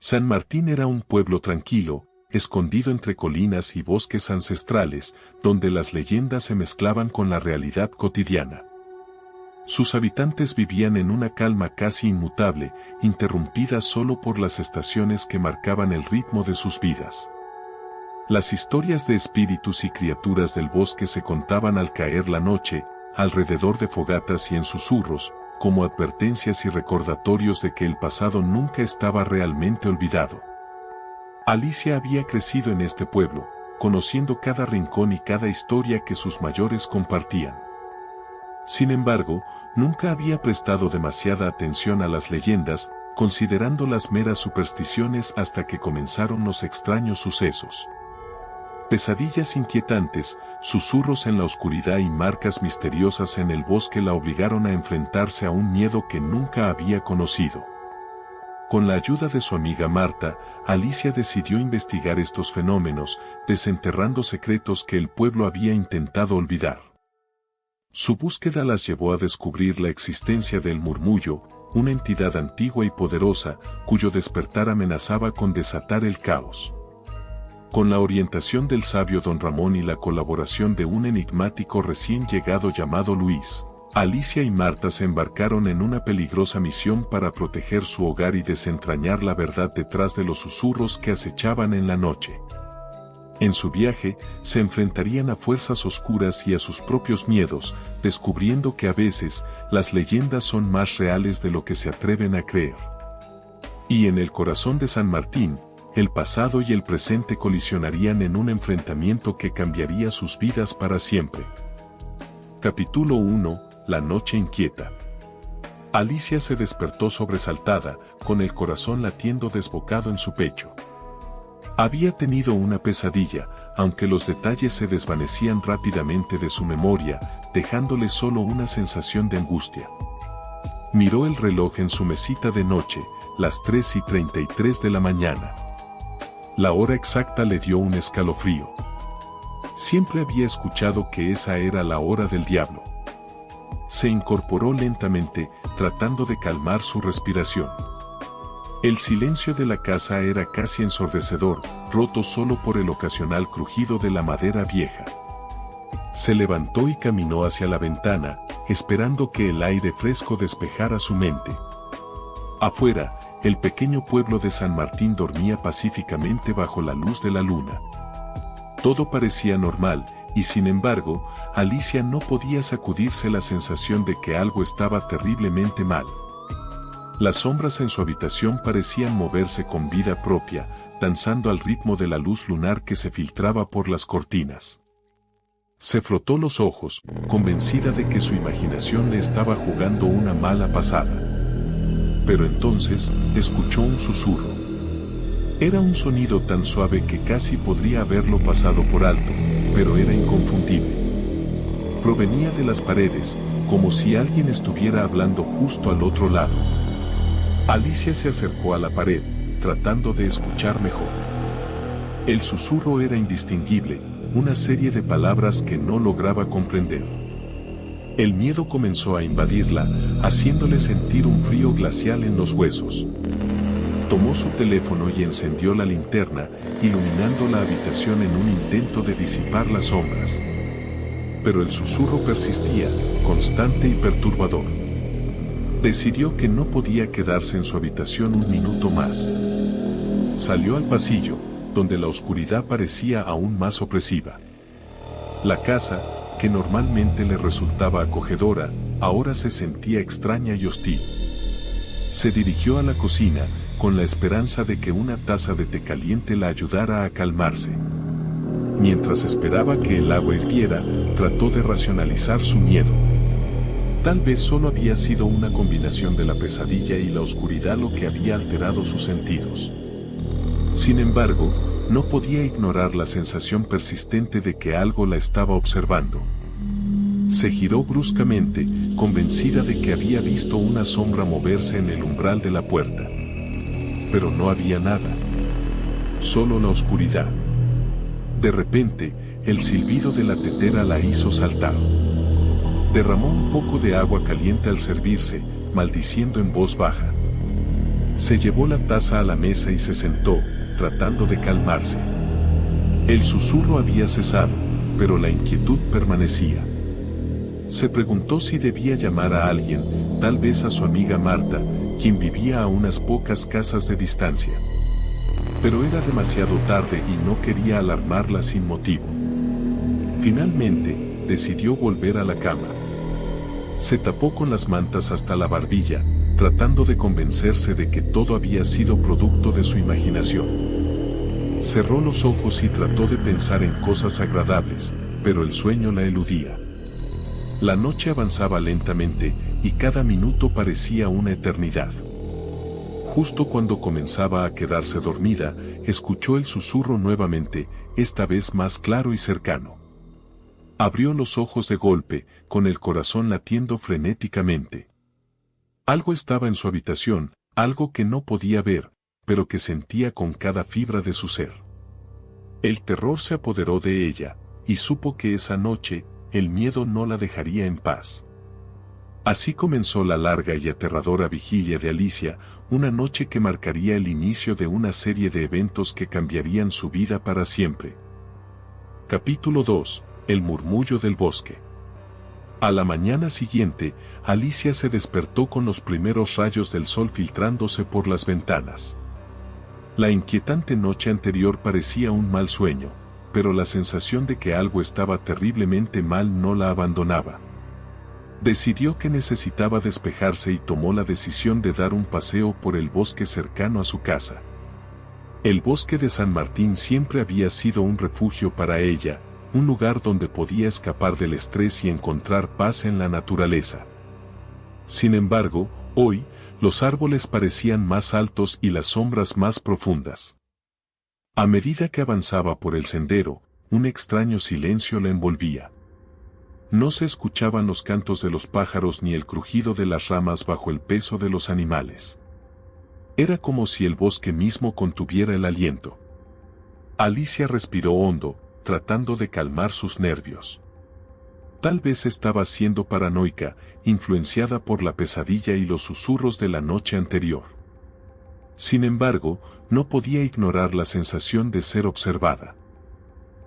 San Martín era un pueblo tranquilo, escondido entre colinas y bosques ancestrales, donde las leyendas se mezclaban con la realidad cotidiana. Sus habitantes vivían en una calma casi inmutable, interrumpida solo por las estaciones que marcaban el ritmo de sus vidas. Las historias de espíritus y criaturas del bosque se contaban al caer la noche, alrededor de fogatas y en susurros, como advertencias y recordatorios de que el pasado nunca estaba realmente olvidado. Alicia había crecido en este pueblo, conociendo cada rincón y cada historia que sus mayores compartían. Sin embargo, nunca había prestado demasiada atención a las leyendas, considerándolas meras supersticiones hasta que comenzaron los extraños sucesos. Pesadillas inquietantes, susurros en la oscuridad y marcas misteriosas en el bosque la obligaron a enfrentarse a un miedo que nunca había conocido. Con la ayuda de su amiga Marta, Alicia decidió investigar estos fenómenos, desenterrando secretos que el pueblo había intentado olvidar. Su búsqueda las llevó a descubrir la existencia del murmullo, una entidad antigua y poderosa, cuyo despertar amenazaba con desatar el caos. Con la orientación del sabio don Ramón y la colaboración de un enigmático recién llegado llamado Luis, Alicia y Marta se embarcaron en una peligrosa misión para proteger su hogar y desentrañar la verdad detrás de los susurros que acechaban en la noche. En su viaje, se enfrentarían a fuerzas oscuras y a sus propios miedos, descubriendo que a veces, las leyendas son más reales de lo que se atreven a creer. Y en el corazón de San Martín, el pasado y el presente colisionarían en un enfrentamiento que cambiaría sus vidas para siempre. Capítulo 1. La noche inquieta. Alicia se despertó sobresaltada, con el corazón latiendo desbocado en su pecho. Había tenido una pesadilla, aunque los detalles se desvanecían rápidamente de su memoria, dejándole solo una sensación de angustia. Miró el reloj en su mesita de noche, las 3:33 de la mañana. La hora exacta le dio un escalofrío. Siempre había escuchado que esa era la hora del diablo. Se incorporó lentamente, tratando de calmar su respiración. El silencio de la casa era casi ensordecedor, roto solo por el ocasional crujido de la madera vieja. Se levantó y caminó hacia la ventana, esperando que el aire fresco despejara su mente. Afuera, el pequeño pueblo de San Martín dormía pacíficamente bajo la luz de la luna. Todo parecía normal, y sin embargo, Alicia no podía sacudirse la sensación de que algo estaba terriblemente mal. Las sombras en su habitación parecían moverse con vida propia, danzando al ritmo de la luz lunar que se filtraba por las cortinas. Se frotó los ojos, convencida de que su imaginación le estaba jugando una mala pasada. Pero entonces, escuchó un susurro. Era un sonido tan suave que casi podría haberlo pasado por alto, pero era inconfundible. Provenía de las paredes, como si alguien estuviera hablando justo al otro lado. Alicia se acercó a la pared, tratando de escuchar mejor. El susurro era indistinguible, una serie de palabras que no lograba comprender. El miedo comenzó a invadirla, haciéndole sentir un frío glacial en los huesos. Tomó su teléfono y encendió la linterna, iluminando la habitación en un intento de disipar las sombras. Pero el susurro persistía, constante y perturbador. Decidió que no podía quedarse en su habitación un minuto más. Salió al pasillo, donde la oscuridad parecía aún más opresiva. La casa, que normalmente le resultaba acogedora, ahora se sentía extraña y hostil. Se dirigió a la cocina, con la esperanza de que una taza de té caliente la ayudara a calmarse. Mientras esperaba que el agua hirviera, trató de racionalizar su miedo. Tal vez solo había sido una combinación de la pesadilla y la oscuridad lo que había alterado sus sentidos. Sin embargo, no podía ignorar la sensación persistente de que algo la estaba observando. Se giró bruscamente, convencida de que había visto una sombra moverse en el umbral de la puerta. Pero no había nada. Solo la oscuridad. De repente, el silbido de la tetera la hizo saltar. Derramó un poco de agua caliente al servirse, maldiciendo en voz baja. Se llevó la taza a la mesa y se sentó, tratando de calmarse. El susurro había cesado, pero la inquietud permanecía. Se preguntó si debía llamar a alguien, tal vez a su amiga Marta, quien vivía a unas pocas casas de distancia. Pero era demasiado tarde y no quería alarmarla sin motivo. Finalmente, decidió volver a la cama. Se tapó con las mantas hasta la barbilla, tratando de convencerse de que todo había sido producto de su imaginación. Cerró los ojos y trató de pensar en cosas agradables, pero el sueño la eludía. La noche avanzaba lentamente, y cada minuto parecía una eternidad. Justo cuando comenzaba a quedarse dormida, escuchó el susurro nuevamente, esta vez más claro y cercano. Abrió los ojos de golpe, con el corazón latiendo frenéticamente. Algo estaba en su habitación, algo que no podía ver, pero que sentía con cada fibra de su ser. El terror se apoderó de ella, y supo que esa noche, el miedo no la dejaría en paz. Así comenzó la larga y aterradora vigilia de Alicia, una noche que marcaría el inicio de una serie de eventos que cambiarían su vida para siempre. Capítulo 2. El murmullo del bosque. A la mañana siguiente, Alicia se despertó con los primeros rayos del sol filtrándose por las ventanas. La inquietante noche anterior parecía un mal sueño, pero la sensación de que algo estaba terriblemente mal no la abandonaba. Decidió que necesitaba despejarse y tomó la decisión de dar un paseo por el bosque cercano a su casa. El bosque de San Martín siempre había sido un refugio para ella, un lugar donde podía escapar del estrés y encontrar paz en la naturaleza. Sin embargo, hoy, los árboles parecían más altos y las sombras más profundas. A medida que avanzaba por el sendero, un extraño silencio la envolvía. No se escuchaban los cantos de los pájaros ni el crujido de las ramas bajo el peso de los animales. Era como si el bosque mismo contuviera el aliento. Alicia respiró hondo, tratando de calmar sus nervios. Tal vez estaba siendo paranoica, influenciada por la pesadilla y los susurros de la noche anterior. Sin embargo, no podía ignorar la sensación de ser observada.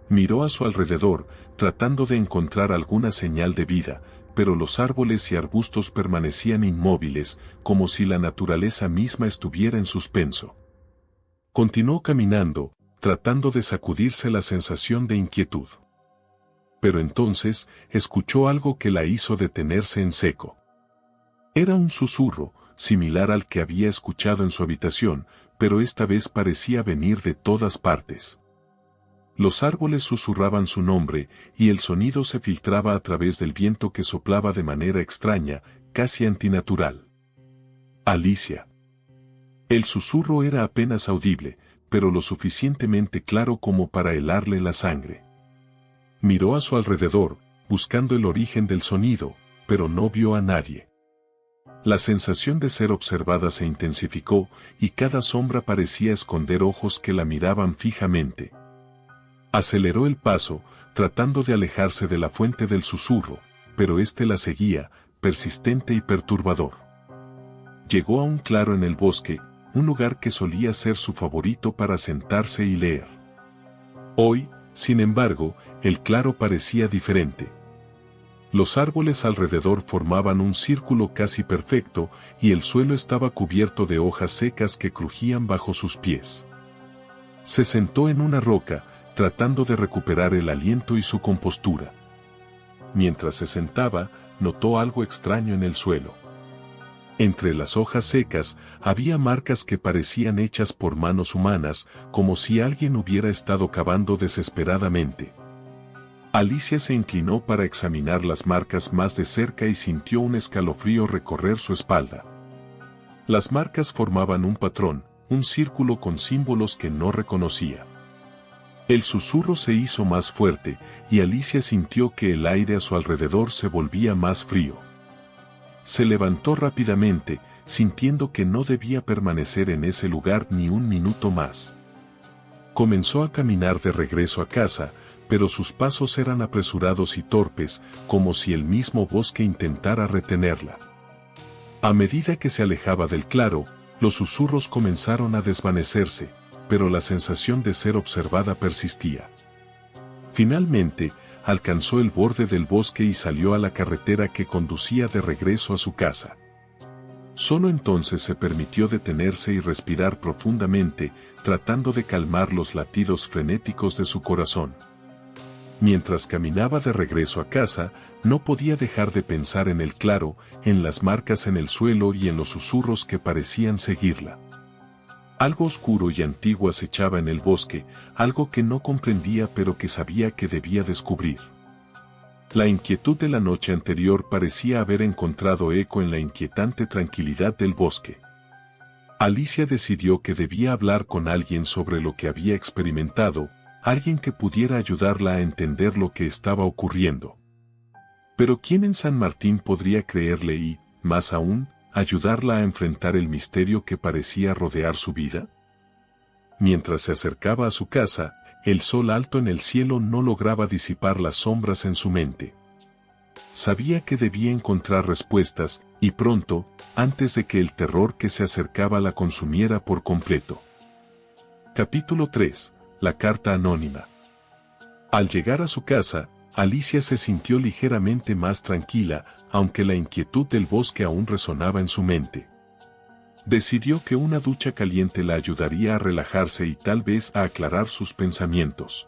Miró a su alrededor, tratando de encontrar alguna señal de vida, pero los árboles y arbustos permanecían inmóviles, como si la naturaleza misma estuviera en suspenso. Continuó caminando, tratando de sacudirse la sensación de inquietud. Pero entonces, escuchó algo que la hizo detenerse en seco. Era un susurro, similar al que había escuchado en su habitación, pero esta vez parecía venir de todas partes. Los árboles susurraban su nombre, y el sonido se filtraba a través del viento que soplaba de manera extraña, casi antinatural. Alicia. El susurro era apenas audible, pero lo suficientemente claro como para helarle la sangre. Miró a su alrededor, buscando el origen del sonido, pero no vio a nadie. La sensación de ser observada se intensificó, y cada sombra parecía esconder ojos que la miraban fijamente. Aceleró el paso, tratando de alejarse de la fuente del susurro, pero éste la seguía, persistente y perturbador. Llegó a un claro en el bosque, un lugar que solía ser su favorito para sentarse y leer. Hoy, sin embargo, el claro parecía diferente. Los árboles alrededor formaban un círculo casi perfecto, y el suelo estaba cubierto de hojas secas que crujían bajo sus pies. Se sentó en una roca, tratando de recuperar el aliento y su compostura. Mientras se sentaba, notó algo extraño en el suelo. Entre las hojas secas, había marcas que parecían hechas por manos humanas, como si alguien hubiera estado cavando desesperadamente. Alicia se inclinó para examinar las marcas más de cerca y sintió un escalofrío recorrer su espalda. Las marcas formaban un patrón, un círculo con símbolos que no reconocía. El susurro se hizo más fuerte, y Alicia sintió que el aire a su alrededor se volvía más frío. Se levantó rápidamente, sintiendo que no debía permanecer en ese lugar ni un minuto más. Comenzó a caminar de regreso a casa, pero sus pasos eran apresurados y torpes, como si el mismo bosque intentara retenerla. A medida que se alejaba del claro, Los susurros comenzaron a desvanecerse, pero la sensación de ser observada persistía. Finalmente, alcanzó el borde del bosque y salió a la carretera que conducía de regreso a su casa. Solo entonces se permitió detenerse y respirar profundamente, tratando de calmar los latidos frenéticos de su corazón. Mientras caminaba de regreso a casa, no podía dejar de pensar en el claro, en las marcas en el suelo y en los susurros que parecían seguirla. Algo oscuro y antiguo acechaba en el bosque, algo que no comprendía pero que sabía que debía descubrir. La inquietud de la noche anterior parecía haber encontrado eco en la inquietante tranquilidad del bosque. Alicia decidió que debía hablar con alguien sobre lo que había experimentado, alguien que pudiera ayudarla a entender lo que estaba ocurriendo. Pero ¿quién en San Martín podría creerle y, más aún, ayudarla a enfrentar el misterio que parecía rodear su vida? Mientras se acercaba a su casa, el sol alto en el cielo no lograba disipar las sombras en su mente. Sabía que debía encontrar respuestas, y pronto, antes de que el terror que se acercaba la consumiera por completo. Capítulo 3. La carta anónima. Al llegar a su casa, Alicia se sintió ligeramente más tranquila, aunque la inquietud del bosque aún resonaba en su mente. Decidió que una ducha caliente la ayudaría a relajarse y tal vez a aclarar sus pensamientos.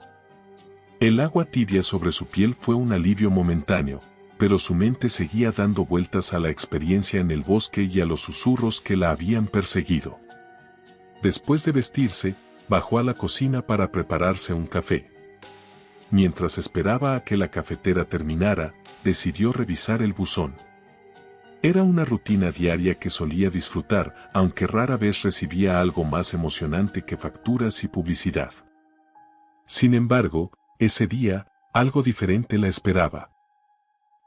El agua tibia sobre su piel fue un alivio momentáneo, pero su mente seguía dando vueltas a la experiencia en el bosque y a los susurros que la habían perseguido. Después de vestirse, bajó a la cocina para prepararse un café. Mientras esperaba a que la cafetera terminara, decidió revisar el buzón. Era una rutina diaria que solía disfrutar, aunque rara vez recibía algo más emocionante que facturas y publicidad. Sin embargo, ese día, algo diferente la esperaba.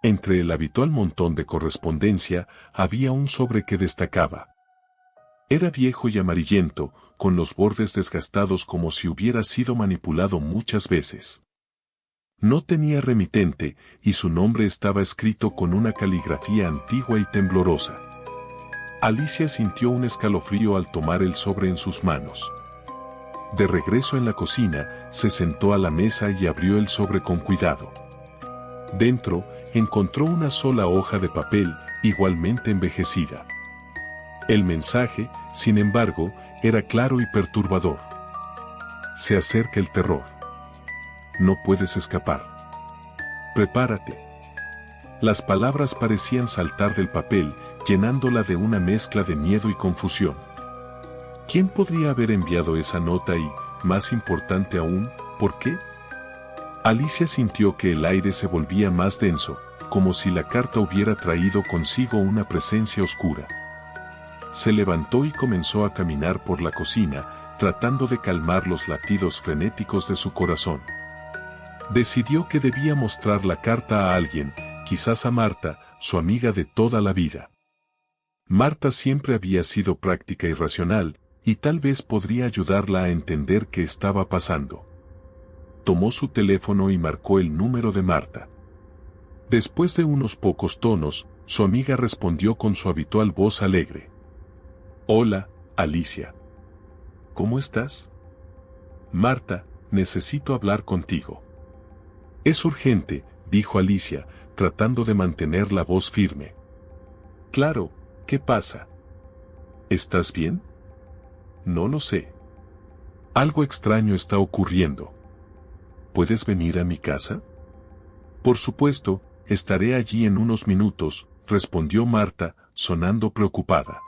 Entre el habitual montón de correspondencia, había un sobre que destacaba. Era viejo y amarillento, con los bordes desgastados como si hubiera sido manipulado muchas veces. No tenía remitente, y su nombre estaba escrito con una caligrafía antigua y temblorosa. Alicia sintió un escalofrío al tomar el sobre en sus manos. De regreso en la cocina, se sentó a la mesa y abrió el sobre con cuidado. Dentro, encontró una sola hoja de papel, igualmente envejecida. El mensaje, sin embargo, era claro y perturbador. Se acerca el terror. No puedes escapar. Prepárate. Las palabras parecían saltar del papel, llenándola de una mezcla de miedo y confusión. ¿Quién podría haber enviado esa nota y, más importante aún, por qué? Alicia sintió que el aire se volvía más denso, como si la carta hubiera traído consigo una presencia oscura. Se levantó y comenzó a caminar por la cocina, tratando de calmar los latidos frenéticos de su corazón. Decidió que debía mostrar la carta a alguien, quizás a Marta, su amiga de toda la vida. Marta siempre había sido práctica y racional, y tal vez podría ayudarla a entender qué estaba pasando. Tomó su teléfono y marcó el número de Marta. Después de unos pocos tonos, su amiga respondió con su habitual voz alegre. Hola, Alicia. ¿Cómo estás? Marta, necesito hablar contigo. Es urgente, dijo Alicia, tratando de mantener la voz firme. Claro, ¿qué pasa? ¿Estás bien? No lo sé. Algo extraño está ocurriendo. ¿Puedes venir a mi casa? Por supuesto, estaré allí en unos minutos, respondió Marta, sonando preocupada.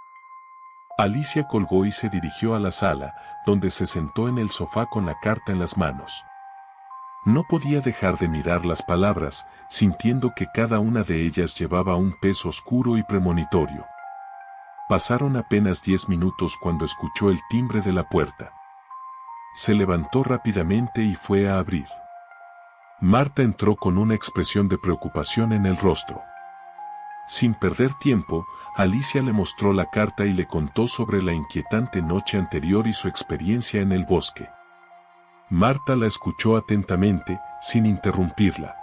Alicia colgó y se dirigió a la sala, donde se sentó en el sofá con la carta en las manos. No podía dejar de mirar las palabras, sintiendo que cada una de ellas llevaba un peso oscuro y premonitorio. Pasaron apenas 10 minutos cuando escuchó el timbre de la puerta. Se levantó rápidamente y fue a abrir. Marta entró con una expresión de preocupación en el rostro. Sin perder tiempo, Alicia le mostró la carta y le contó sobre la inquietante noche anterior y su experiencia en el bosque. Marta la escuchó atentamente, sin interrumpirla.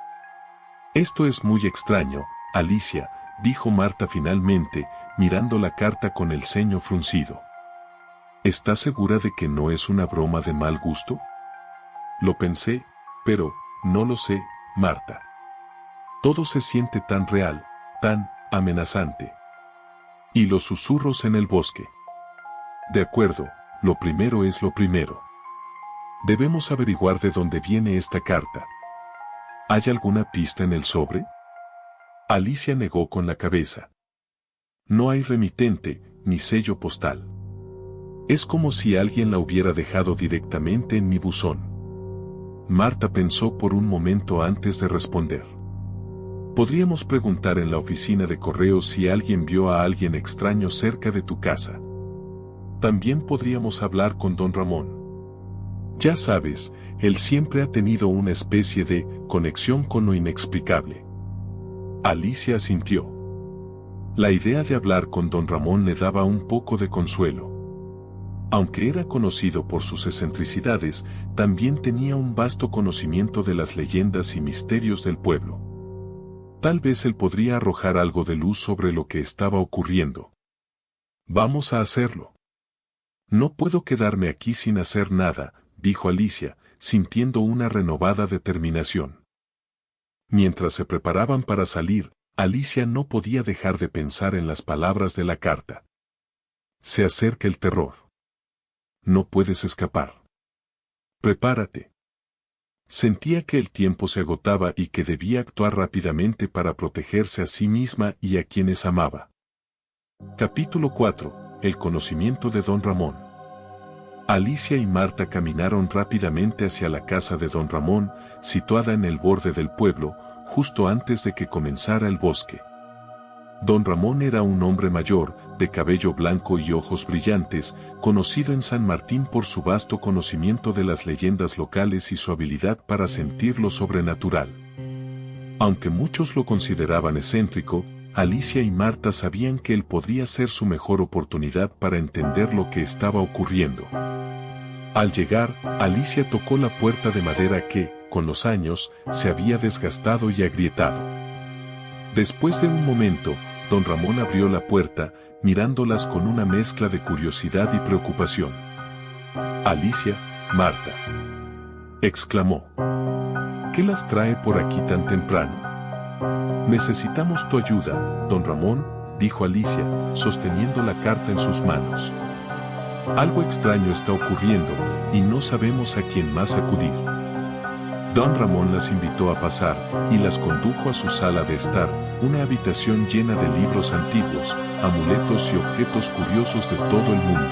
Esto es muy extraño, Alicia, dijo Marta finalmente, mirando la carta con el ceño fruncido. ¿Estás segura de que no es una broma de mal gusto? Lo pensé, pero, no lo sé, Marta. Todo se siente tan real, tan amenazante. Y los susurros en el bosque. De acuerdo, lo primero es lo primero. Debemos averiguar de dónde viene esta carta. ¿Hay alguna pista en el sobre? Alicia negó con la cabeza. No hay remitente, ni sello postal. Es como si alguien la hubiera dejado directamente en mi buzón. Marta pensó por un momento antes de responder. Podríamos preguntar en la oficina de correos si alguien vio a alguien extraño cerca de tu casa. También podríamos hablar con don Ramón. Ya sabes, él siempre ha tenido una especie de conexión con lo inexplicable. Alicia asintió. La idea de hablar con don Ramón le daba un poco de consuelo. Aunque era conocido por sus excentricidades, también tenía un vasto conocimiento de las leyendas y misterios del pueblo. Tal vez él podría arrojar algo de luz sobre lo que estaba ocurriendo. Vamos a hacerlo. No puedo quedarme aquí sin hacer nada, dijo Alicia, sintiendo una renovada determinación. Mientras se preparaban para salir, Alicia no podía dejar de pensar en las palabras de la carta. Se acerca el terror. No puedes escapar. Prepárate. Sentía que el tiempo se agotaba y que debía actuar rápidamente para protegerse a sí misma y a quienes amaba. Capítulo 4. El conocimiento de don Ramón. Alicia y Marta caminaron rápidamente hacia la casa de don Ramón, situada en el borde del pueblo, justo antes de que comenzara el bosque. Don Ramón era un hombre mayor, de cabello blanco y ojos brillantes, conocido en San Martín por su vasto conocimiento de las leyendas locales y su habilidad para sentir lo sobrenatural. Aunque muchos lo consideraban excéntrico, Alicia y Marta sabían que él podría ser su mejor oportunidad para entender lo que estaba ocurriendo. Al llegar, Alicia tocó la puerta de madera que, con los años, se había desgastado y agrietado. Después de un momento, don Ramón abrió la puerta, mirándolas con una mezcla de curiosidad y preocupación. Alicia, Marta, exclamó. ¿Qué las trae por aquí tan temprano? Necesitamos tu ayuda, don Ramón, dijo Alicia, sosteniendo la carta en sus manos. Algo extraño está ocurriendo, y no sabemos a quién más acudir. Don Ramón las invitó a pasar, y las condujo a su sala de estar, una habitación llena de libros antiguos, amuletos y objetos curiosos de todo el mundo.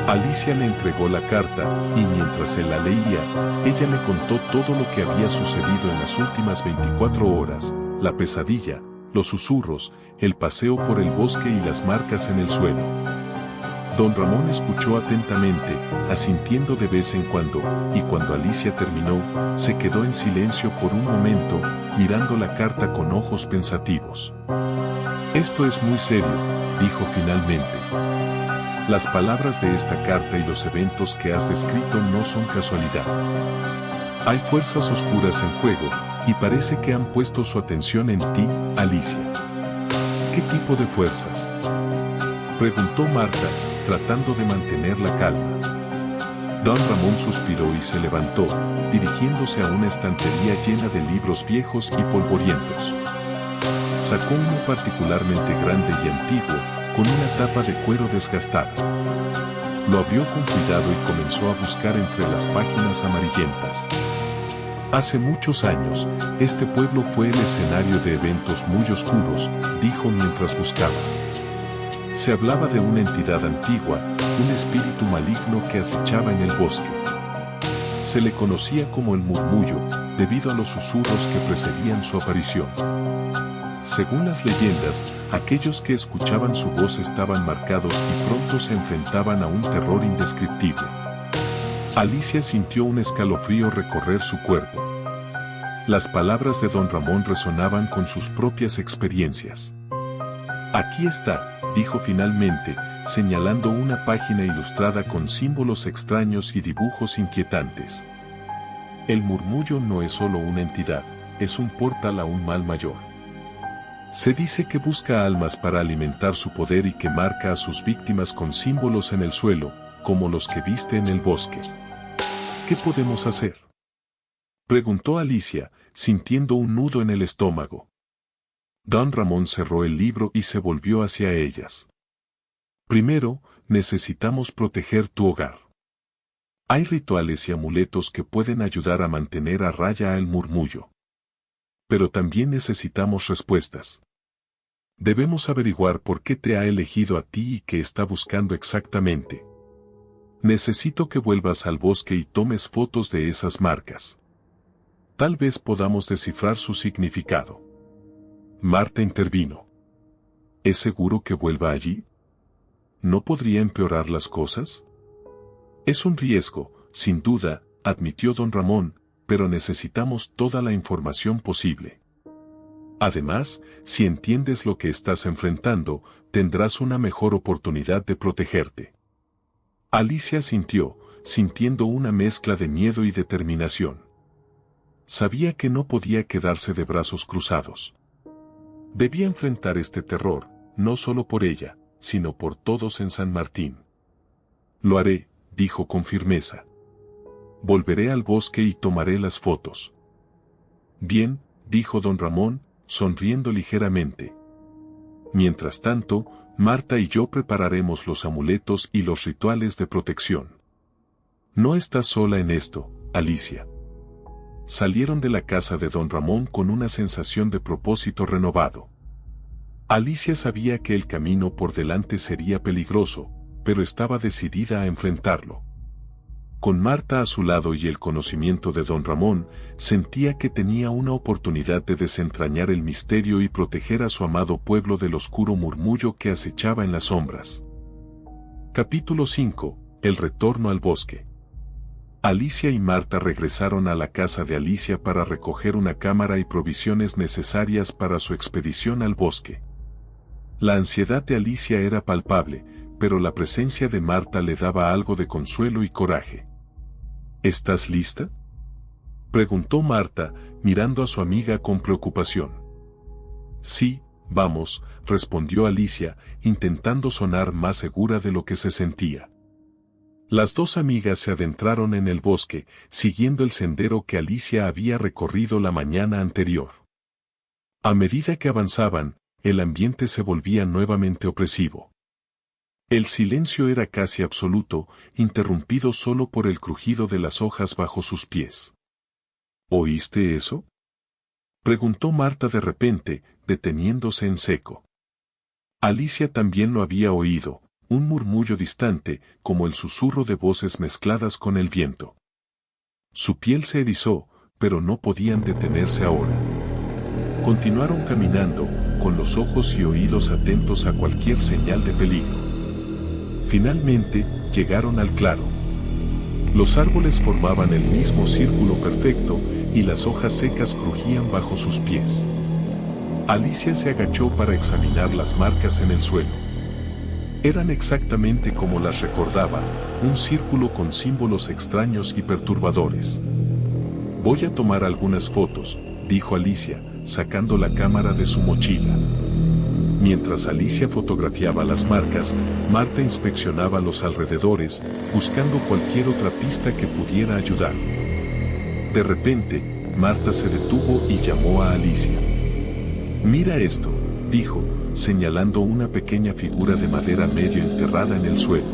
Alicia le entregó la carta, y mientras él la leía, ella le contó todo lo que había sucedido en las últimas 24 horas, la pesadilla, los susurros, el paseo por el bosque y las marcas en el suelo. Don Ramón escuchó atentamente, asintiendo de vez en cuando, y cuando Alicia terminó, se quedó en silencio por un momento, mirando la carta con ojos pensativos. Esto es muy serio, dijo finalmente. Las palabras de esta carta y los eventos que has descrito no son casualidad. Hay fuerzas oscuras en juego, y parece que han puesto su atención en ti, Alicia. ¿Qué tipo de fuerzas?, preguntó Marta, tratando de mantener la calma. Don Ramón suspiró y se levantó, dirigiéndose a una estantería llena de libros viejos y polvorientos. Sacó uno particularmente grande y antiguo, con una tapa de cuero desgastada. Lo abrió con cuidado y comenzó a buscar entre las páginas amarillentas. Hace muchos años, este pueblo fue el escenario de eventos muy oscuros, dijo mientras buscaba. Se hablaba de una entidad antigua, un espíritu maligno que acechaba en el bosque. Se le conocía como el Murmullo, debido a los susurros que precedían su aparición. Según las leyendas, aquellos que escuchaban su voz estaban marcados y pronto se enfrentaban a un terror indescriptible. Alicia sintió un escalofrío recorrer su cuerpo. Las palabras de don Ramón resonaban con sus propias experiencias. Aquí está, dijo finalmente, señalando una página ilustrada con símbolos extraños y dibujos inquietantes. El Murmullo no es solo una entidad, es un portal a un mal mayor. Se dice que busca almas para alimentar su poder y que marca a sus víctimas con símbolos en el suelo, como los que viste en el bosque. ¿Qué podemos hacer?, preguntó Alicia, sintiendo un nudo en el estómago. Don Ramón cerró el libro y se volvió hacia ellas. Primero, necesitamos proteger tu hogar. Hay rituales y amuletos que pueden ayudar a mantener a raya al murmullo. Pero también necesitamos respuestas. Debemos averiguar por qué te ha elegido a ti y qué está buscando exactamente. Necesito que vuelvas al bosque y tomes fotos de esas marcas. Tal vez podamos descifrar su significado. Marta intervino. ¿Es seguro que vuelva allí? ¿No podría empeorar las cosas? Es un riesgo, sin duda, admitió don Ramón, pero necesitamos toda la información posible. Además, si entiendes lo que estás enfrentando, tendrás una mejor oportunidad de protegerte. Alicia sintió, sintiendo una mezcla de miedo y determinación. Sabía que no podía quedarse de brazos cruzados. Debía enfrentar este terror, no solo por ella, sino por todos en San Martín. Lo haré, dijo con firmeza. Volveré al bosque y tomaré las fotos. Bien, dijo don Ramón, sonriendo ligeramente. Mientras tanto, Marta y yo prepararemos los amuletos y los rituales de protección. No estás sola en esto, Alicia. Salieron de la casa de don Ramón con una sensación de propósito renovado. Alicia sabía que el camino por delante sería peligroso, pero estaba decidida a enfrentarlo. Con Marta a su lado y el conocimiento de don Ramón, sentía que tenía una oportunidad de desentrañar el misterio y proteger a su amado pueblo del oscuro murmullo que acechaba en las sombras. Capítulo 5. El retorno al bosque. Alicia y Marta regresaron a la casa de Alicia para recoger una cámara y provisiones necesarias para su expedición al bosque. La ansiedad de Alicia era palpable, pero la presencia de Marta le daba algo de consuelo y coraje. ¿Estás lista?, preguntó Marta, mirando a su amiga con preocupación. Sí, vamos, respondió Alicia, intentando sonar más segura de lo que se sentía. Las dos amigas se adentraron en el bosque, siguiendo el sendero que Alicia había recorrido la mañana anterior. A medida que avanzaban, el ambiente se volvía nuevamente opresivo. El silencio era casi absoluto, interrumpido solo por el crujido de las hojas bajo sus pies. ¿Oíste eso?, preguntó Marta de repente, deteniéndose en seco. Alicia también lo había oído, un murmullo distante, como el susurro de voces mezcladas con el viento. Su piel se erizó, pero no podían detenerse ahora. Continuaron caminando, con los ojos y oídos atentos a cualquier señal de peligro. Finalmente, llegaron al claro. Los árboles formaban el mismo círculo perfecto, y las hojas secas crujían bajo sus pies. Alicia se agachó para examinar las marcas en el suelo. Eran exactamente como las recordaba, un círculo con símbolos extraños y perturbadores. Voy a tomar algunas fotos, dijo Alicia, sacando la cámara de su mochila. Mientras Alicia fotografiaba las marcas, Marta inspeccionaba los alrededores, buscando cualquier otra pista que pudiera ayudar. De repente, Marta se detuvo y llamó a Alicia. «Mira esto», dijo, señalando una pequeña figura de madera medio enterrada en el suelo.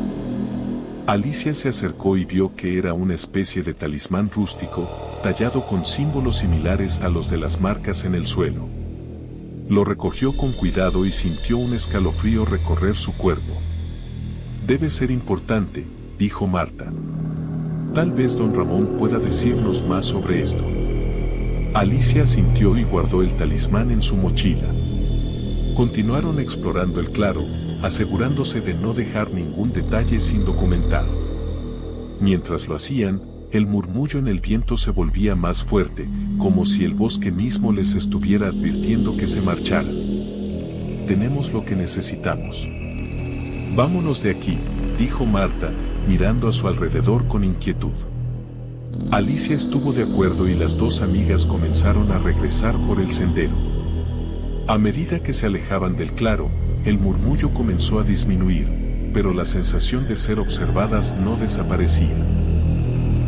Alicia se acercó y vio que era una especie de talismán rústico, tallado con símbolos similares a los de las marcas en el suelo. Lo recogió con cuidado y sintió un escalofrío recorrer su cuerpo. «Debe ser importante», dijo Marta. «Tal vez don Ramón pueda decirnos más sobre esto». Alicia asintió y guardó el talismán en su mochila. Continuaron explorando el claro, asegurándose de no dejar ningún detalle sin documentar. Mientras lo hacían, el murmullo en el viento se volvía más fuerte, como si el bosque mismo les estuviera advirtiendo que se marcharan. «Tenemos lo que necesitamos. Vámonos de aquí», dijo Marta, mirando a su alrededor con inquietud. Alicia estuvo de acuerdo y las dos amigas comenzaron a regresar por el sendero. A medida que se alejaban del claro, el murmullo comenzó a disminuir, pero la sensación de ser observadas no desaparecía.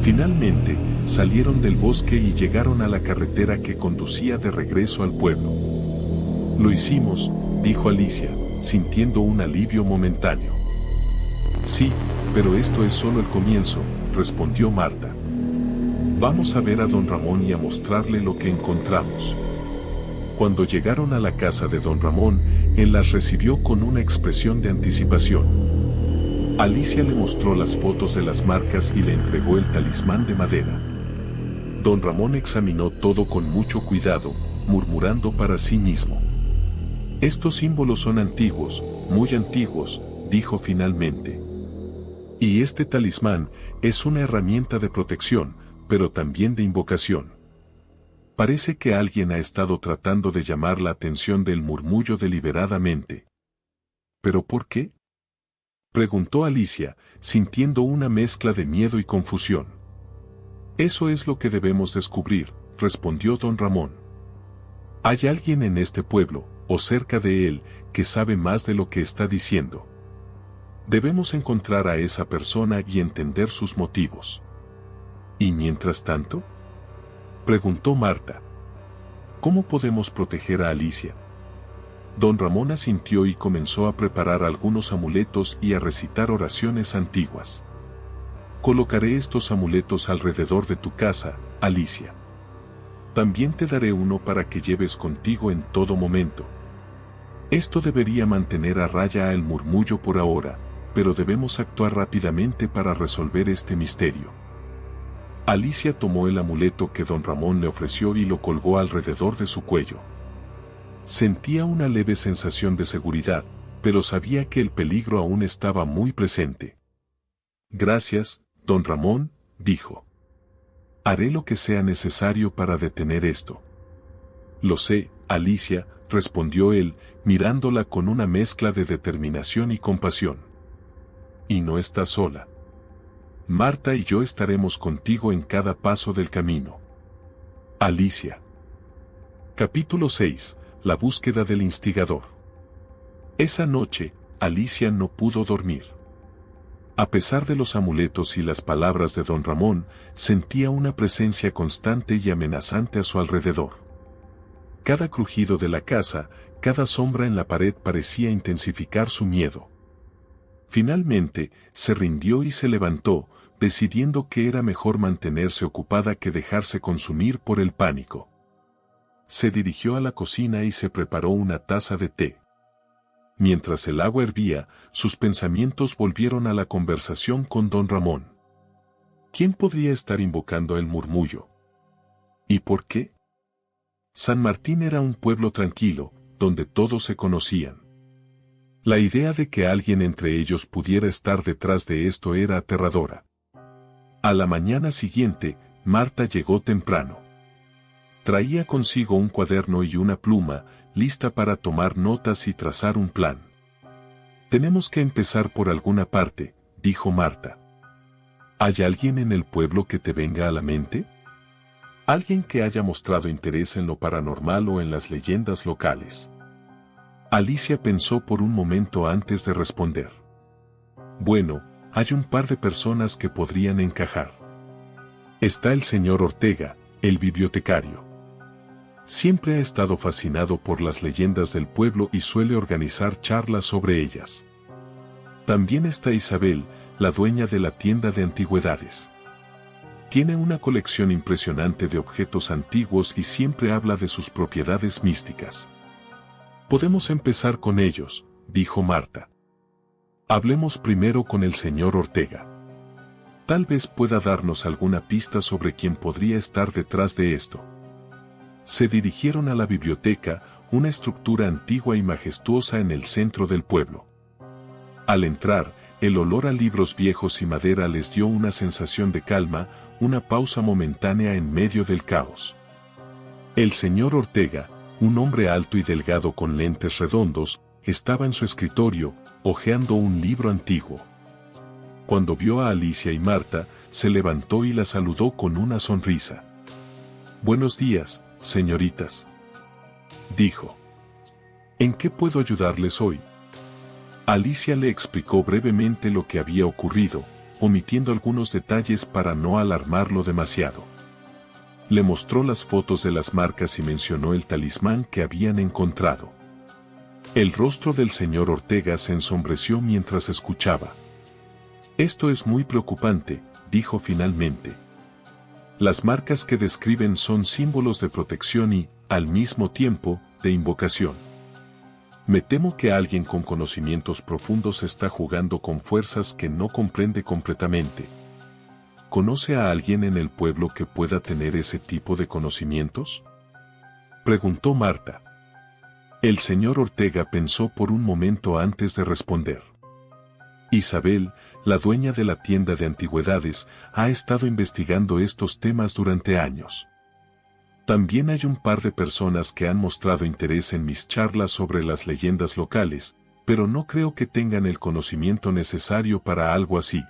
Finalmente, salieron del bosque y llegaron a la carretera que conducía de regreso al pueblo. Lo hicimos, dijo Alicia, sintiendo un alivio momentáneo. Sí, pero esto es solo el comienzo, respondió Marta. Vamos a ver a don Ramón y a mostrarle lo que encontramos. Cuando llegaron a la casa de don Ramón, él las recibió con una expresión de anticipación. Alicia le mostró las fotos de las marcas y le entregó el talismán de madera. Don Ramón examinó todo con mucho cuidado, murmurando para sí mismo. Estos símbolos son antiguos, muy antiguos, dijo finalmente. Y este talismán es una herramienta de protección, pero también de invocación. Parece que alguien ha estado tratando de llamar la atención del murmullo deliberadamente. ¿Pero por qué?, preguntó Alicia, sintiendo una mezcla de miedo y confusión. Eso es lo que debemos descubrir, respondió don Ramón. Hay alguien en este pueblo, o cerca de él, que sabe más de lo que está diciendo. Debemos encontrar a esa persona y entender sus motivos. ¿Y mientras tanto?, preguntó Marta. ¿Cómo podemos proteger a Alicia? Don Ramón asintió y comenzó a preparar algunos amuletos y a recitar oraciones antiguas. Colocaré estos amuletos alrededor de tu casa, Alicia. También te daré uno para que lleves contigo en todo momento. Esto debería mantener a raya el murmullo por ahora, pero debemos actuar rápidamente para resolver este misterio. Alicia tomó el amuleto que don Ramón le ofreció y lo colgó alrededor de su cuello. Sentía una leve sensación de seguridad, pero sabía que el peligro aún estaba muy presente. Gracias, don Ramón, dijo. Haré lo que sea necesario para detener esto. Lo sé, Alicia, respondió él, mirándola con una mezcla de determinación y compasión. Y no estás sola. Marta y yo estaremos contigo en cada paso del camino. Alicia. Capítulo 6. La búsqueda del instigador. Esa noche, Alicia no pudo dormir. A pesar de los amuletos y las palabras de don Ramón, sentía una presencia constante y amenazante a su alrededor. Cada crujido de la casa, cada sombra en la pared parecía intensificar su miedo. Finalmente, se rindió y se levantó, decidiendo que era mejor mantenerse ocupada que dejarse consumir por el pánico. Se dirigió a la cocina y se preparó una taza de té. Mientras el agua hervía, sus pensamientos volvieron a la conversación con don Ramón. ¿Quién podría estar invocando el murmullo? ¿Y por qué? San Martín era un pueblo tranquilo, donde todos se conocían. La idea de que alguien entre ellos pudiera estar detrás de esto era aterradora. A la mañana siguiente, Marta llegó temprano. Traía consigo un cuaderno y una pluma, lista para tomar notas y trazar un plan. Tenemos que empezar por alguna parte, dijo Marta. ¿Hay alguien en el pueblo que te venga a la mente? ¿Alguien que haya mostrado interés en lo paranormal o en las leyendas locales? Alicia pensó por un momento antes de responder. Bueno, hay un par de personas que podrían encajar. Está el señor Ortega, el bibliotecario. Siempre ha estado fascinado por las leyendas del pueblo y suele organizar charlas sobre ellas. También está Isabel, la dueña de la tienda de antigüedades. Tiene una colección impresionante de objetos antiguos y siempre habla de sus propiedades místicas. Podemos empezar con ellos, dijo Marta. Hablemos primero con el señor Ortega. Tal vez pueda darnos alguna pista sobre quién podría estar detrás de esto. Se dirigieron a la biblioteca, una estructura antigua y majestuosa en el centro del pueblo. Al entrar, el olor a libros viejos y madera les dio una sensación de calma, una pausa momentánea en medio del caos. El señor Ortega, un hombre alto y delgado con lentes redondos, estaba en su escritorio, hojeando un libro antiguo. Cuando vio a Alicia y Marta, se levantó y la saludó con una sonrisa. Buenos días, señoritas, dijo. ¿En qué puedo ayudarles hoy? Alicia le explicó brevemente lo que había ocurrido, omitiendo algunos detalles para no alarmarlo demasiado. Le mostró las fotos de las marcas y mencionó el talismán que habían encontrado. El rostro del señor Ortega se ensombreció mientras escuchaba. Esto es muy preocupante, dijo finalmente. Las marcas que describen son símbolos de protección y, al mismo tiempo, de invocación. Me temo que alguien con conocimientos profundos está jugando con fuerzas que no comprende completamente. ¿Conoce a alguien en el pueblo que pueda tener ese tipo de conocimientos? Preguntó Marta. El señor Ortega pensó por un momento antes de responder. Isabel, la dueña de la tienda de antigüedades, ha estado investigando estos temas durante años. También hay un par de personas que han mostrado interés en mis charlas sobre las leyendas locales, pero no creo que tengan el conocimiento necesario para algo así.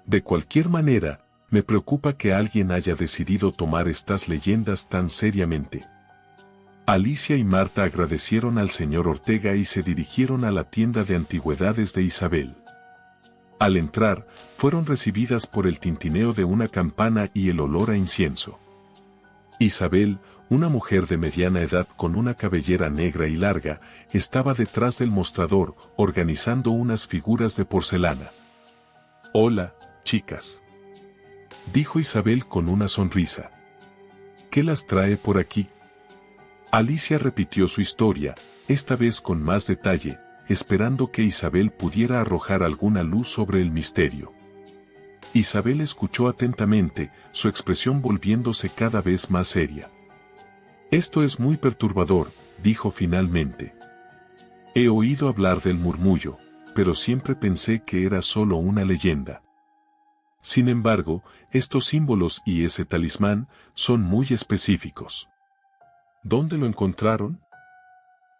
De cualquier manera, me preocupa que alguien haya decidido tomar estas leyendas tan seriamente. Alicia y Marta agradecieron al señor Ortega y se dirigieron a la tienda de antigüedades de Isabel. Al entrar, fueron recibidas por el tintineo de una campana y el olor a incienso. Isabel, una mujer de mediana edad con una cabellera negra y larga, estaba detrás del mostrador, organizando unas figuras de porcelana. «Hola, chicas», dijo Isabel con una sonrisa. «¿Qué las trae por aquí?». Alicia repitió su historia, esta vez con más detalle, esperando que Isabel pudiera arrojar alguna luz sobre el misterio. Isabel escuchó atentamente, su expresión volviéndose cada vez más seria. «Esto es muy perturbador», dijo finalmente. «He oído hablar del murmullo, pero siempre pensé que era solo una leyenda. Sin embargo, estos símbolos y ese talismán son muy específicos». «¿Dónde lo encontraron?».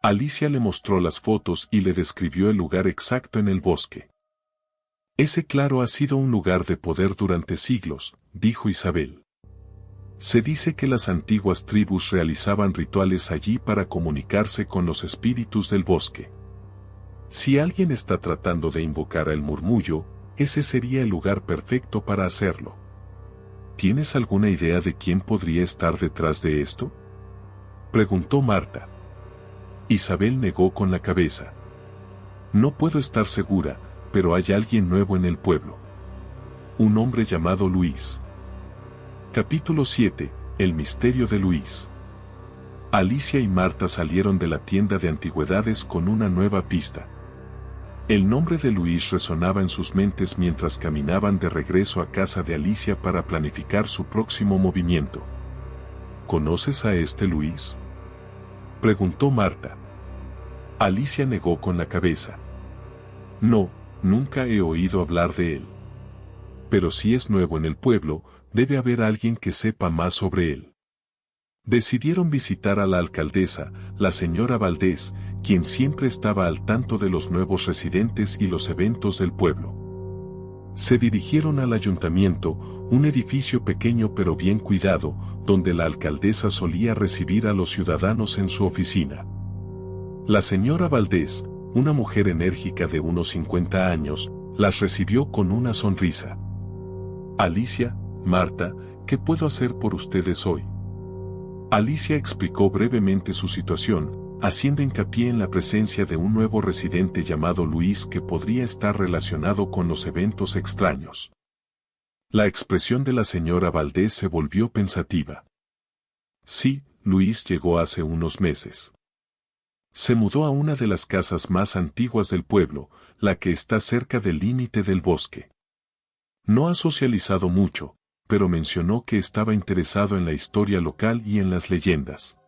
Alicia le mostró las fotos y le describió el lugar exacto en el bosque. «Ese claro ha sido un lugar de poder durante siglos», dijo Isabel. «Se dice que las antiguas tribus realizaban rituales allí para comunicarse con los espíritus del bosque. Si alguien está tratando de invocar al murmullo, ese sería el lugar perfecto para hacerlo. ¿Tienes alguna idea de quién podría estar detrás de esto?», preguntó Marta. Isabel negó con la cabeza. «No puedo estar segura, pero hay alguien nuevo en el pueblo. Un hombre llamado Luis». Capítulo 7. El misterio de Luis. Alicia y Marta salieron de la tienda de antigüedades con una nueva pista. El nombre de Luis resonaba en sus mentes mientras caminaban de regreso a casa de Alicia para planificar su próximo movimiento. «¿Conoces a este Luis?», preguntó Marta. Alicia negó con la cabeza. «No, nunca he oído hablar de él. Pero si es nuevo en el pueblo, debe haber alguien que sepa más sobre él». Decidieron visitar a la alcaldesa, la señora Valdés, quien siempre estaba al tanto de los nuevos residentes y los eventos del pueblo. Se dirigieron al ayuntamiento, un edificio pequeño pero bien cuidado, donde la alcaldesa solía recibir a los ciudadanos en su oficina. La señora Valdés, una mujer enérgica de unos 50 años, las recibió con una sonrisa. «Alicia, Marta, ¿qué puedo hacer por ustedes hoy?». Alicia explicó brevemente su situación, haciendo hincapié en la presencia de un nuevo residente llamado Luis que podría estar relacionado con los eventos extraños. La expresión de la señora Valdés se volvió pensativa. «Sí, Luis llegó hace unos meses. Se mudó a una de las casas más antiguas del pueblo, la que está cerca del límite del bosque. No ha socializado mucho, pero mencionó que estaba interesado en la historia local y en las leyendas.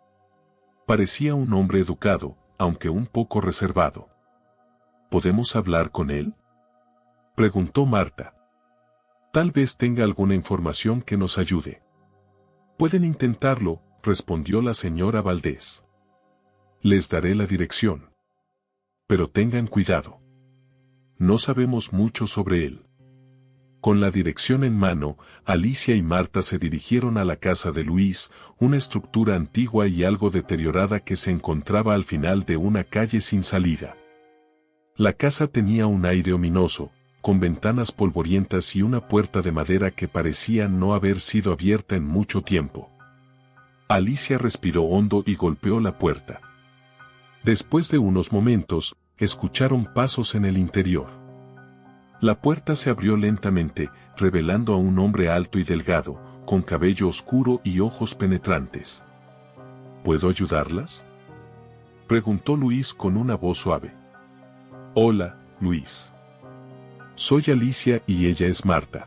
Parecía un hombre educado, aunque un poco reservado». «¿Podemos hablar con él?», preguntó Marta. «Tal vez tenga alguna información que nos ayude». «Pueden intentarlo», respondió la señora Valdés. «Les daré la dirección. Pero tengan cuidado. No sabemos mucho sobre él». Con la dirección en mano, Alicia y Marta se dirigieron a la casa de Luis, una estructura antigua y algo deteriorada que se encontraba al final de una calle sin salida. La casa tenía un aire ominoso, con ventanas polvorientas y una puerta de madera que parecía no haber sido abierta en mucho tiempo. Alicia respiró hondo y golpeó la puerta. Después de unos momentos, escucharon pasos en el interior. La puerta se abrió lentamente, revelando a un hombre alto y delgado, con cabello oscuro y ojos penetrantes. ¿Puedo ayudarlas?, preguntó Luis con una voz suave. Hola, Luis. Soy Alicia y ella es Marta.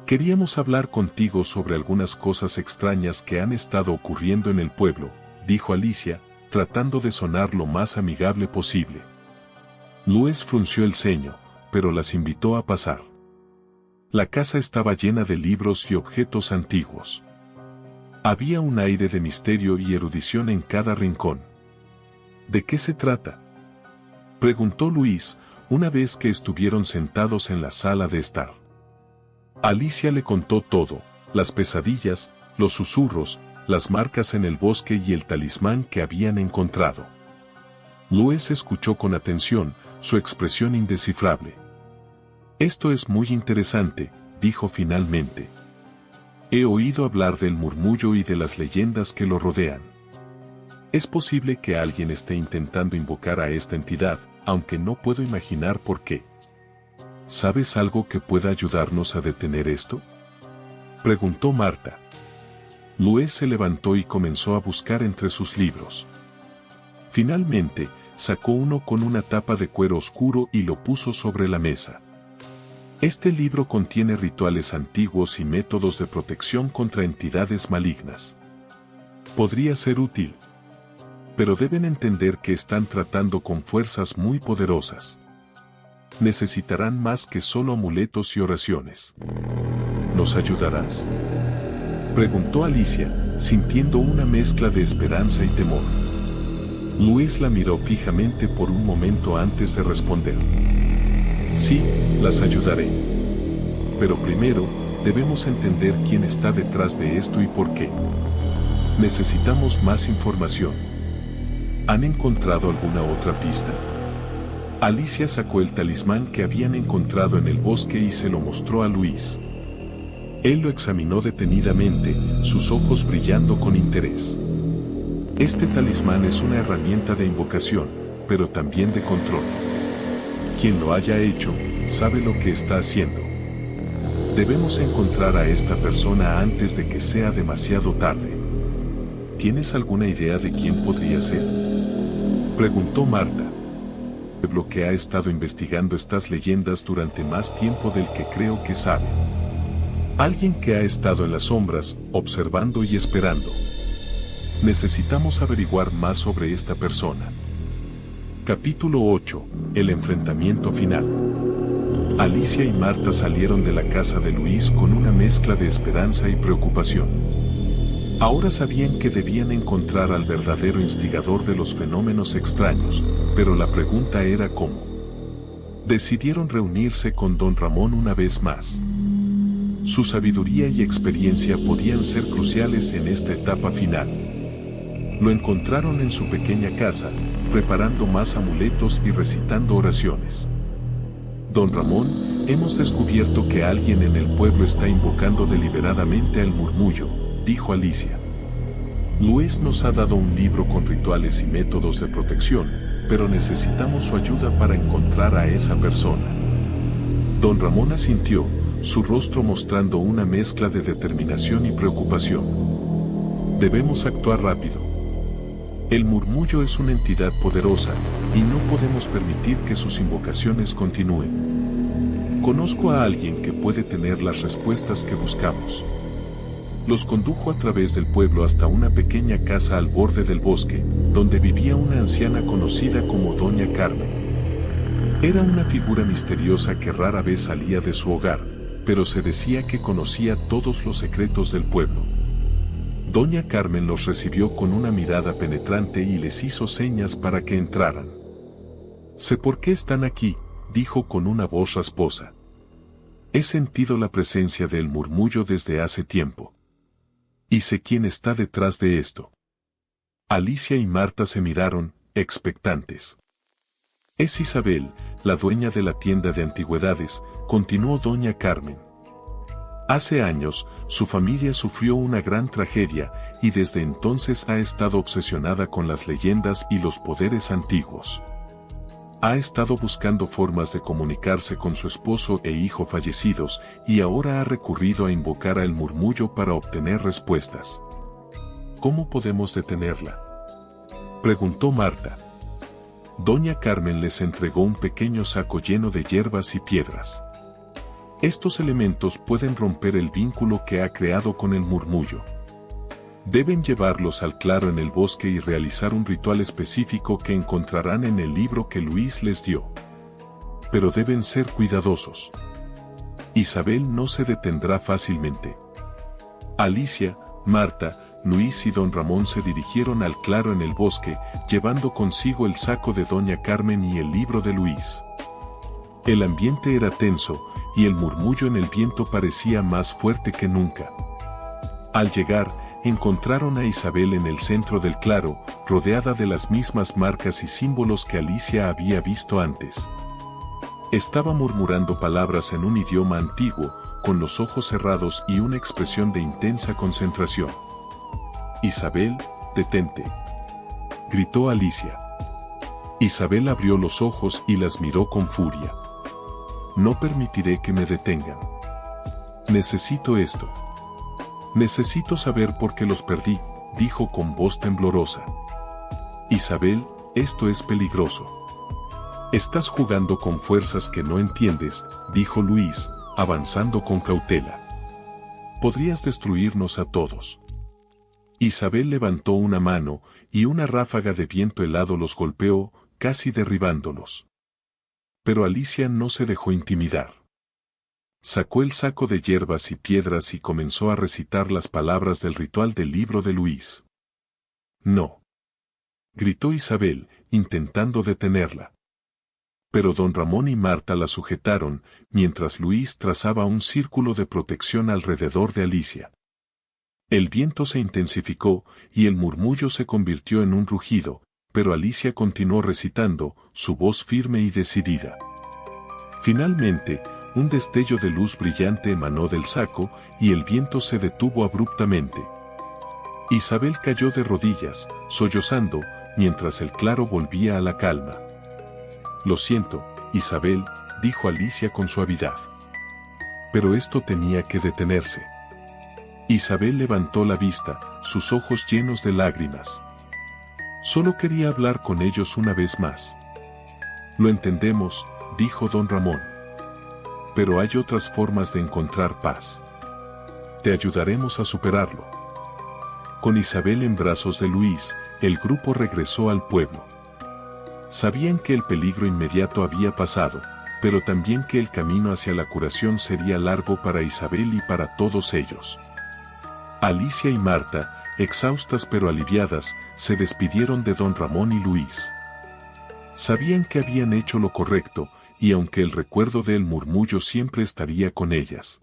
Queríamos hablar contigo sobre algunas cosas extrañas que han estado ocurriendo en el pueblo, dijo Alicia, tratando de sonar lo más amigable posible. Luis frunció el ceño, pero las invitó a pasar. La casa estaba llena de libros y objetos antiguos. Había un aire de misterio y erudición en cada rincón. ¿De qué se trata?, preguntó Luis, una vez que estuvieron sentados en la sala de estar. Alicia le contó todo, las pesadillas, los susurros, las marcas en el bosque y el talismán que habían encontrado. Luis escuchó con atención, su expresión indescifrable. Esto es muy interesante, dijo finalmente. He oído hablar del murmullo y de las leyendas que lo rodean. Es posible que alguien esté intentando invocar a esta entidad, aunque no puedo imaginar por qué. ¿Sabes algo que pueda ayudarnos a detener esto?, preguntó Marta. Luis se levantó y comenzó a buscar entre sus libros. Finalmente, sacó uno con una tapa de cuero oscuro y lo puso sobre la mesa. Este libro contiene rituales antiguos y métodos de protección contra entidades malignas. Podría ser útil. Pero deben entender que están tratando con fuerzas muy poderosas. Necesitarán más que solo amuletos y oraciones. ¿Nos ayudarás?, preguntó Alicia, sintiendo una mezcla de esperanza y temor. Luis la miró fijamente por un momento antes de responder. Sí, las ayudaré. Pero primero, debemos entender quién está detrás de esto y por qué. Necesitamos más información. ¿Han encontrado alguna otra pista? Alicia sacó el talismán que habían encontrado en el bosque y se lo mostró a Luis. Él lo examinó detenidamente, sus ojos brillando con interés. Este talismán es una herramienta de invocación, pero también de control. Quien lo haya hecho, sabe lo que está haciendo. Debemos encontrar a esta persona antes de que sea demasiado tarde. ¿Tienes alguna idea de quién podría ser?, preguntó Marta. El pueblo que ha estado investigando estas leyendas durante más tiempo del que creo que sabe. Alguien que ha estado en las sombras, observando y esperando. Necesitamos averiguar más sobre esta persona. Capítulo 8. El enfrentamiento final. Alicia y Marta salieron de la casa de Luis con una mezcla de esperanza y preocupación. Ahora sabían que debían encontrar al verdadero instigador de los fenómenos extraños, pero la pregunta era cómo. Decidieron reunirse con don Ramón una vez más. Su sabiduría y experiencia podían ser cruciales en esta etapa final. Lo encontraron en su pequeña casa, preparando más amuletos y recitando oraciones. Don Ramón, hemos descubierto que alguien en el pueblo está invocando deliberadamente al murmullo, dijo Alicia. Luis nos ha dado un libro con rituales y métodos de protección, pero necesitamos su ayuda para encontrar a esa persona. Don Ramón asintió, su rostro mostrando una mezcla de determinación y preocupación. Debemos actuar rápido. El murmullo es una entidad poderosa, y no podemos permitir que sus invocaciones continúen. Conozco a alguien que puede tener las respuestas que buscamos. Los condujo a través del pueblo hasta una pequeña casa al borde del bosque, donde vivía una anciana conocida como Doña Carmen. Era una figura misteriosa que rara vez salía de su hogar, pero se decía que conocía todos los secretos del pueblo. Doña Carmen los recibió con una mirada penetrante y les hizo señas para que entraran. Sé por qué están aquí, dijo con una voz rasposa. He sentido la presencia del murmullo desde hace tiempo. Y sé quién está detrás de esto. Alicia y Marta se miraron, expectantes. Es Isabel, la dueña de la tienda de antigüedades, continuó doña Carmen. Hace años, su familia sufrió una gran tragedia, y desde entonces ha estado obsesionada con las leyendas y los poderes antiguos. Ha estado buscando formas de comunicarse con su esposo e hijo fallecidos, y ahora ha recurrido a invocar al murmullo para obtener respuestas. ¿Cómo podemos detenerla?, preguntó Marta. Doña Carmen les entregó un pequeño saco lleno de hierbas y piedras. Estos elementos pueden romper el vínculo que ha creado con el murmullo. Deben llevarlos al claro en el bosque y realizar un ritual específico que encontrarán en el libro que Luis les dio. Pero deben ser cuidadosos. Isabel no se detendrá fácilmente. Alicia, Marta, Luis y don Ramón se dirigieron al claro en el bosque, llevando consigo el saco de doña Carmen y el libro de Luis. El ambiente era tenso, y el murmullo en el viento parecía más fuerte que nunca. Al llegar, encontraron a Isabel en el centro del claro, rodeada de las mismas marcas y símbolos que Alicia había visto antes. Estaba murmurando palabras en un idioma antiguo, con los ojos cerrados y una expresión de intensa concentración. «Isabel, detente», gritó Alicia. Isabel abrió los ojos y las miró con furia. «No permitiré que me detengan. Necesito esto. Necesito saber por qué los perdí», dijo con voz temblorosa. «Isabel, esto es peligroso. Estás jugando con fuerzas que no entiendes», dijo Luis, avanzando con cautela. «Podrías destruirnos a todos». Isabel levantó una mano, y una ráfaga de viento helado los golpeó, casi derribándolos. Pero Alicia no se dejó intimidar. Sacó el saco de hierbas y piedras y comenzó a recitar las palabras del ritual del libro de Luis. «No», gritó Isabel, intentando detenerla. Pero don Ramón y Marta la sujetaron, mientras Luis trazaba un círculo de protección alrededor de Alicia. El viento se intensificó, y el murmullo se convirtió en un rugido, pero Alicia continuó recitando, su voz firme y decidida. Finalmente, un destello de luz brillante emanó del saco, y el viento se detuvo abruptamente. Isabel cayó de rodillas, sollozando, mientras el claro volvía a la calma. «Lo siento, Isabel», dijo Alicia con suavidad. Pero esto tenía que detenerse. Isabel levantó la vista, sus ojos llenos de lágrimas. «Solo quería hablar con ellos una vez más». «Lo entendemos», dijo don Ramón. «Pero hay otras formas de encontrar paz. Te ayudaremos a superarlo». Con Isabel en brazos de Luis, el grupo regresó al pueblo. Sabían que el peligro inmediato había pasado, pero también que el camino hacia la curación sería largo para Isabel y para todos ellos. Alicia y Marta, exhaustas pero aliviadas, se despidieron de don Ramón y Luis. Sabían que habían hecho lo correcto, y aunque el recuerdo del murmullo siempre estaría con ellas.